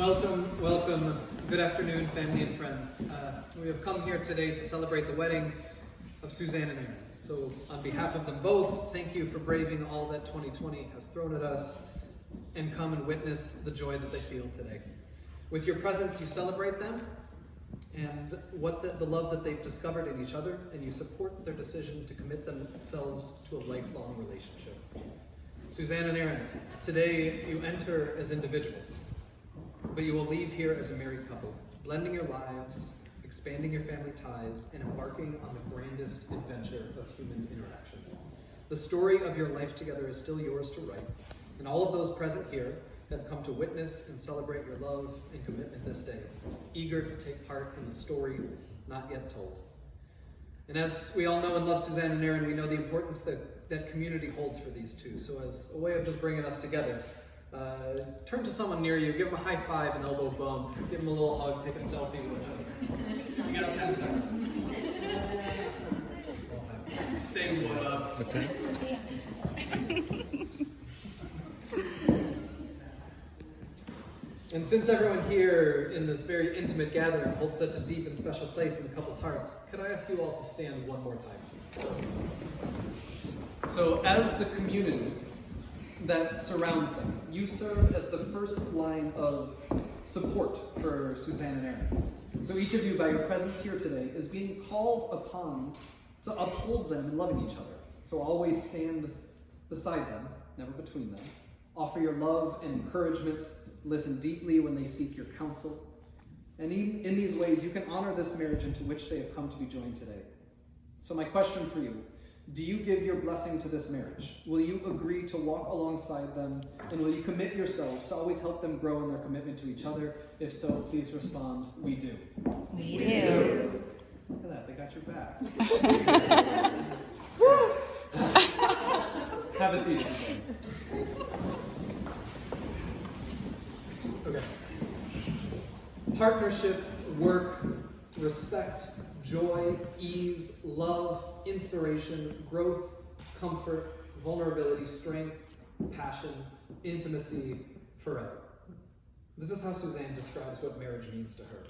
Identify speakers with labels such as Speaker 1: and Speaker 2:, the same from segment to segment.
Speaker 1: Welcome. Good afternoon, family and friends. We have come here today to celebrate the wedding of Suzanne and Aaron. So on behalf of them both, thank you for braving all that 2020 has thrown at us and come and witness the joy that they feel today. With your presence, you celebrate them and the love that they've discovered in each other, and you support their decision to commit themselves to a lifelong relationship. Suzanne and Aaron, today you enter as individuals, but you will leave here as a married couple, blending your lives, expanding your family ties, and embarking on the grandest adventure of human interaction. The story of your life together is still yours to write, and all of those present here have come to witness and celebrate your love and commitment this day, eager to take part in the story not yet told. And as we all know and love Suzanne and Aaron, we know the importance that community holds for these two. So as a way of just bringing us together, turn to someone near you, give them a high five, an elbow bump, give them a little hug, take a selfie with them. You got 10 seconds. Say what up.
Speaker 2: What's that?
Speaker 1: And since everyone here in this very intimate gathering holds such a deep and special place in the couple's hearts, could I ask you all to stand one more time? So as the community that surrounds them, you serve as the first line of support for Suzanne and Aaron. So each of you, by your presence here today, is being called upon to uphold them in loving each other. So always stand beside them, never between them. Offer your love and encouragement. Listen deeply when they seek your counsel. And in these ways, you can honor this marriage into which they have come to be joined today. So my question for you, do you give your blessing to this marriage? Will you agree to walk alongside them? And will you commit yourselves to always help them grow in their commitment to each other? If so, please respond, we do.
Speaker 3: We do.
Speaker 1: Look at that, they got your back. Have a seat. Okay. Partnership, work, respect, joy, ease, love, inspiration, growth, comfort, vulnerability, strength, passion, intimacy, forever. This is how Suzanne describes what marriage means to her.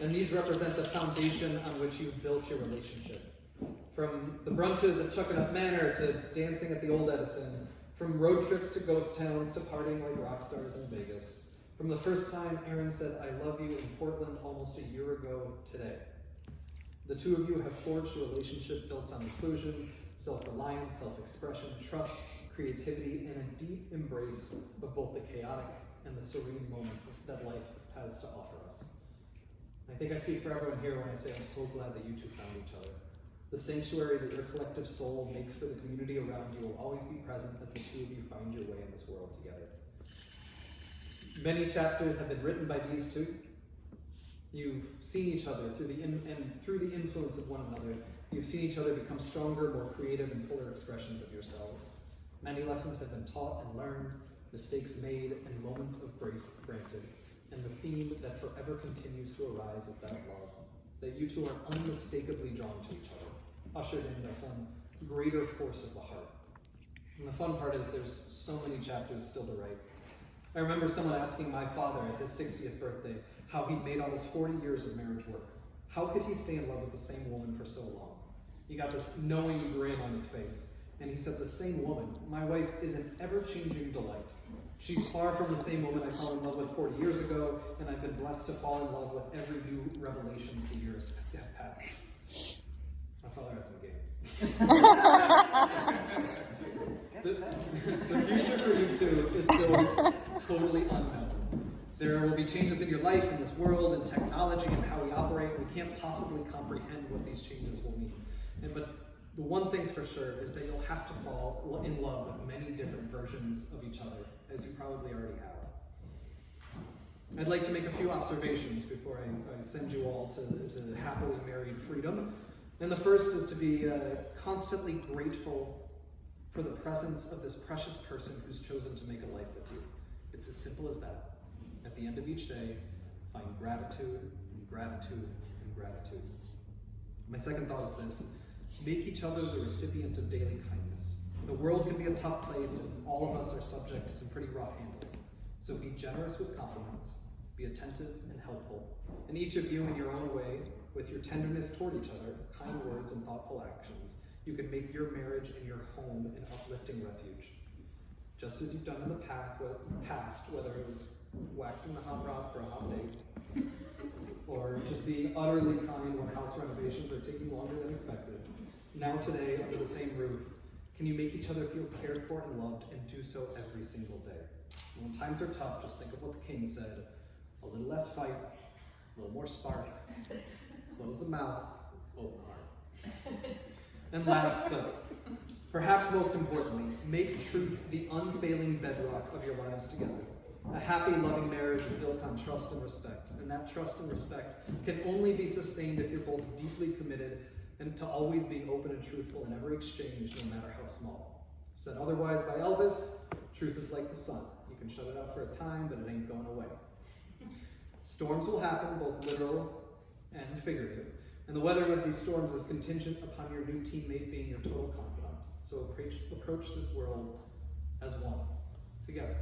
Speaker 1: And these represent the foundation on which you've built your relationship. From the brunches at Chuckanut Manor to dancing at the Old Edison, from road trips to ghost towns to partying like rock stars in Vegas. From the first time Aaron said, "I love you" in Portland almost a year ago today. The two of you have forged a relationship built on inclusion, self-reliance, self-expression, trust, creativity, and a deep embrace of both the chaotic and the serene moments that life has to offer us. I think I speak for everyone here when I say I'm so glad that you two found each other. The sanctuary that your collective soul makes for the community around you will always be present as the two of you find your way in this world together. Many chapters have been written by these two. You've seen each other through the influence of one another. You've seen each other become stronger, more creative, and fuller expressions of yourselves. Many lessons have been taught and learned, mistakes made, and moments of grace granted. And the theme that forever continues to arise is that of love, that you two are unmistakably drawn to each other, ushered in by some greater force of the heart. And the fun part is there's so many chapters still to write. I remember someone asking my father at his 60th birthday how he'd made almost 40 years of marriage work. How could he stay in love with the same woman for so long? He got this knowing grin on his face, and he said, "The same woman. My wife is an ever-changing delight. She's far from the same woman I fell in love with 40 years ago, and I've been blessed to fall in love with every new revelations the years have passed." My father had some game. The future for you two is still totally unknown. There will be changes in your life, in this world, in technology, and how we operate. We can't possibly comprehend what these changes will mean. But the one thing's for sure is that you'll have to fall in love with many different versions of each other, as you probably already have. I'd like to make a few observations before I send you all to happily married freedom. And the first is to be constantly grateful for the presence of this precious person who's chosen to make a life with you. It's as simple as that. At the end of each day, find gratitude, and gratitude, and gratitude. My second thought is this: make each other the recipient of daily kindness. The world can be a tough place, and all of us are subject to some pretty rough handling. So be generous with compliments, Be attentive and helpful, and each of you in your own way, with your tenderness toward each other, kind words and thoughtful actions, you can make your marriage and your home an uplifting refuge. Just as you've done in the past, whether it was waxing the hot rod for a hot date, or just being utterly kind when house renovations are taking longer than expected. Now today, under the same roof, can you make each other feel cared for and loved, and do so every single day? And when times are tough, just think of what the king said: a little less fight, a little more spark, close the mouth, open the heart. And last, but perhaps most importantly, make truth the unfailing bedrock of your lives together. A happy, loving marriage is built on trust and respect, and that trust and respect can only be sustained if you're both deeply committed and to always being open and truthful in every exchange, no matter how small. Said otherwise by Elvis, truth is like the sun. You can shut it out for a time, but it ain't going away. Storms will happen, both literal and figurative, and the weathering of these storms is contingent upon your new teammate being your total confidant. So approach this world as one, together.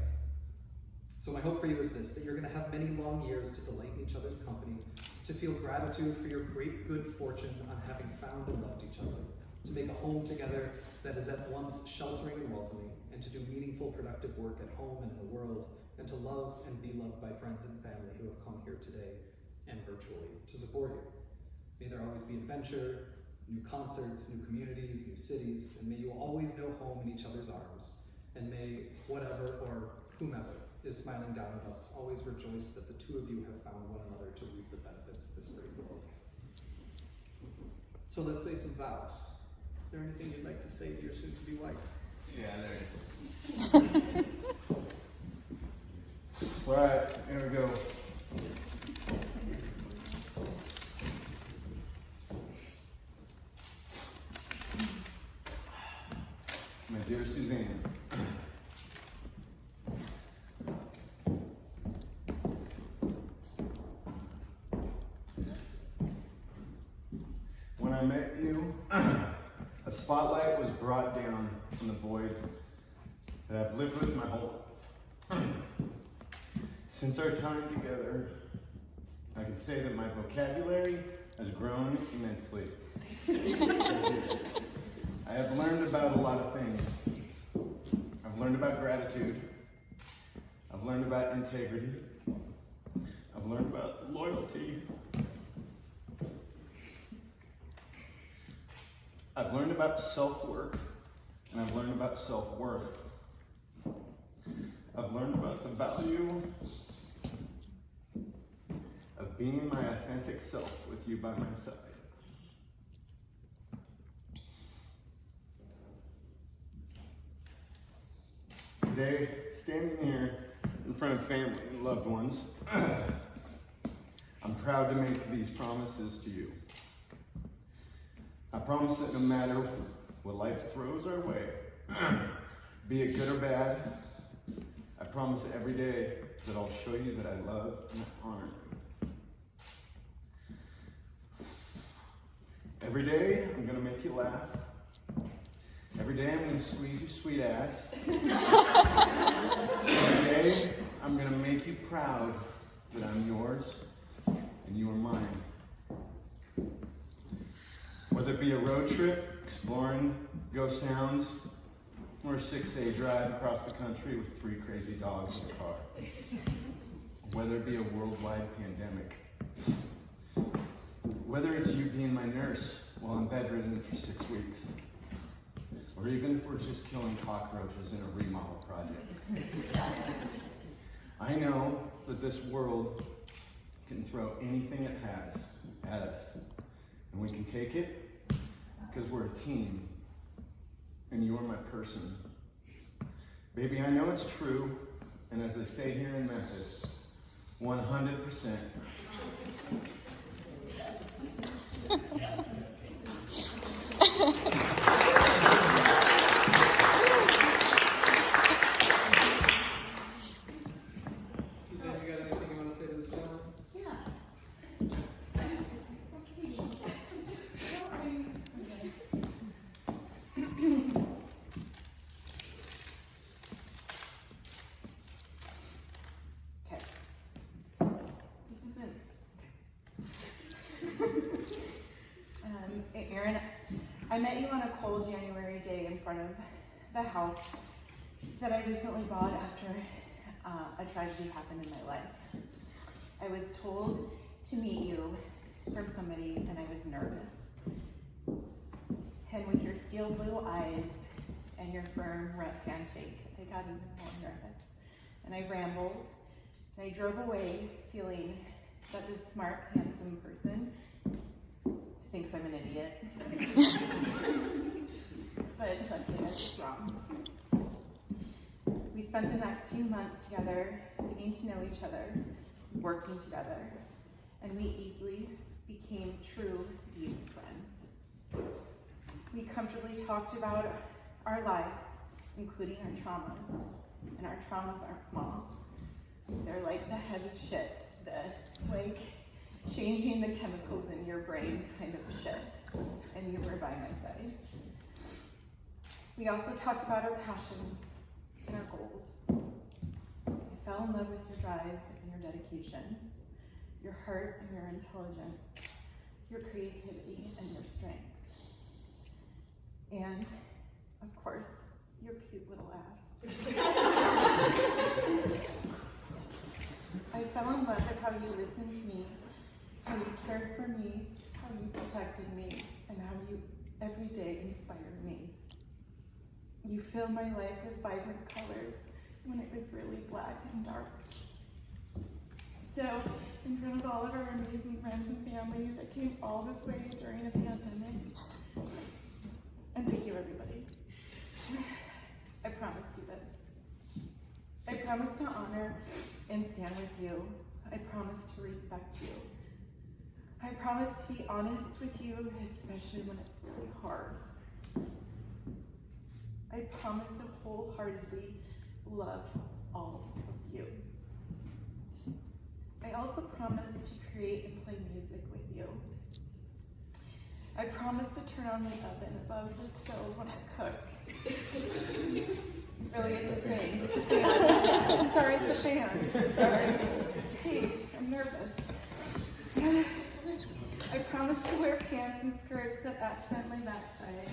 Speaker 1: So my hope for you is this: that you're going to have many long years to delight in each other's company, to feel gratitude for your great good fortune on having found and loved each other, to make a home together that is at once sheltering and welcoming, and to do meaningful, productive work at home and in the world, and to love and be loved by friends and family who have come here today and virtually to support you. May there always be adventure, new concerts, new communities, new cities, and may you always know home in each other's arms, and may whatever or whomever is smiling down at us always rejoice that the two of you have found one another to reap the benefits of this great world. So let's say some vows. Is there anything you'd like to say to your soon-to-be wife?
Speaker 2: Yeah, there is. All right, here we go. My dear Suzanne, when I met you, a spotlight was brought down from the void that I've lived with my whole life. Since our time together, I can say that my vocabulary has grown immensely. I have learned about a lot of things. I've learned about gratitude. I've learned about integrity. I've learned about loyalty. I've learned about self-work, and I've learned about self-worth. I've learned about the value of being my authentic self with you by my side. Today, standing here in front of family and loved ones, I'm proud to make these promises to you. I promise that no matter what life throws our way, be it good or bad, I promise every day that I'll show you that I love and honor you. Every day, I'm gonna make you laugh. Every day, I'm gonna squeeze your sweet ass. Every day, I'm gonna make you proud that I'm yours and you are mine. Whether it be a road trip, exploring ghost towns, or a 6-day drive across the country with 3 crazy dogs in a car. Whether it be a worldwide pandemic. Whether it's you being my nurse while I'm bedridden for 6 weeks. Or even if we're just killing cockroaches in a remodel project. I know that this world can throw anything it has at us. And we can take it because we're a team. And you're my person. Baby, I know it's true, and as they say here in Memphis, 100%.
Speaker 1: Suzanne, you got anything you want to say to this family?
Speaker 4: I met you on a cold January day in front of the house that I recently bought after a tragedy happened in my life. I was told to meet you from somebody and I was nervous. And with your steel blue eyes and your firm, rough handshake, I got even more nervous. And I rambled, and I drove away feeling that this smart, handsome person thinks I'm an idiot. But luckily I was wrong. We spent the next few months together, getting to know each other, working together, and we easily became true, deep friends. We comfortably talked about our lives, including our traumas, and our traumas aren't small. They're like the heavy shit, the like changing the chemicals in your brain kind of shit, and you were by my side. We also talked about our passions and our goals. I fell in love with your drive and your dedication, your heart and your intelligence, your creativity and your strength. And, of course, your cute little ass. I fell in love with how you listened to me, how you cared for me, how you protected me, and how you every day inspired me. You filled my life with vibrant colors when it was really black and dark. So, in front of all of our amazing friends and family that came all this way during a pandemic, and thank you, everybody. I promised you this. I promised to honor and stand with you. I promised to respect you. I promised to be honest with you, especially when it's really hard. I promised to wholeheartedly love all of you. I also promised to create and play music with you. I promise to turn on the oven above the stove when I cook. Really, it's a thing. It's a fan. Sorry, it's a fan. Sorry. Hey, I'm nervous. I promise to wear pants and skirts that accent my backside.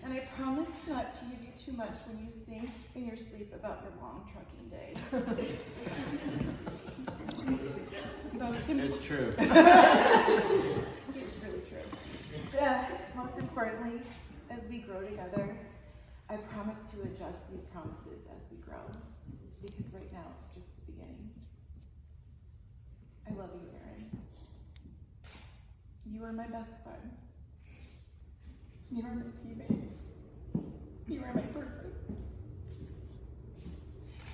Speaker 4: And I promise not to tease you too much when you sing in your sleep about your long trucking day.
Speaker 2: It's true.
Speaker 4: It's really true. Most importantly, as we grow together, I promise to adjust these promises as we grow, because right now it's just the beginning. I love you, Erin. You are my best friend. You are my teammate. You are my person.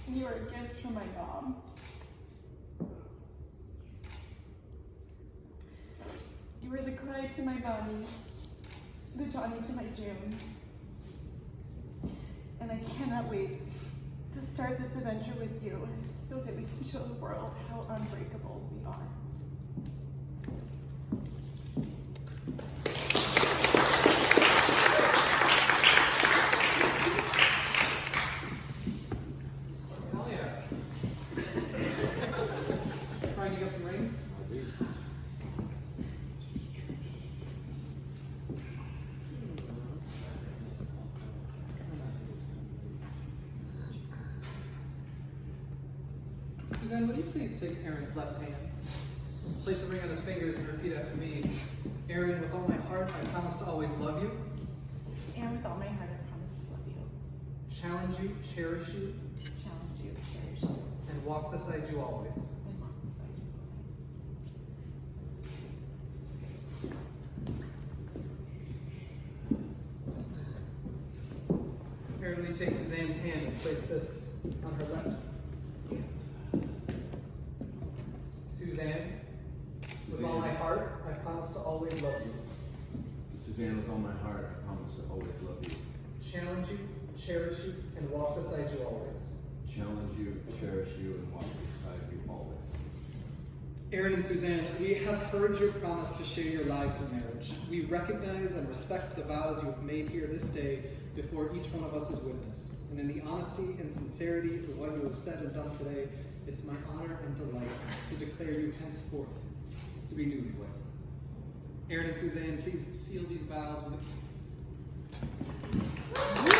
Speaker 4: And you are a gift from my mom. You are the Clyde to my Bonnie, the Johnny to my June. And I cannot wait to start this adventure with you so that we can show the world how unbreakable we are.
Speaker 1: Hell yeah. Brian, you got some ring? Suzanne, will you please take Aaron's left hand, place a ring on his fingers, and repeat after me. Aaron, with all my heart, I promise to always love you,
Speaker 4: And with all my heart, I promise to love you,
Speaker 1: challenge you, cherish you,
Speaker 4: challenge you, cherish you,
Speaker 1: and walk beside you always.
Speaker 4: and walk beside you always.
Speaker 1: Aaron, will you take Suzanne's hand and place this on her left? Suzanne, with all my heart, I promise to always love you.
Speaker 2: Suzanne, with all my heart, I promise to always love you.
Speaker 1: Challenge you, cherish you, and walk beside you always.
Speaker 2: Challenge you, cherish you, and walk beside you always.
Speaker 1: Aaron and Suzanne, we have heard your promise to share your lives in marriage. We recognize and respect the vows you have made here this day before each one of us is witness. And in the honesty and sincerity of what you have said and done today, it's my honor and delight to declare you henceforth to be newlywed. Aaron and Suzanne, please seal these vows with a kiss.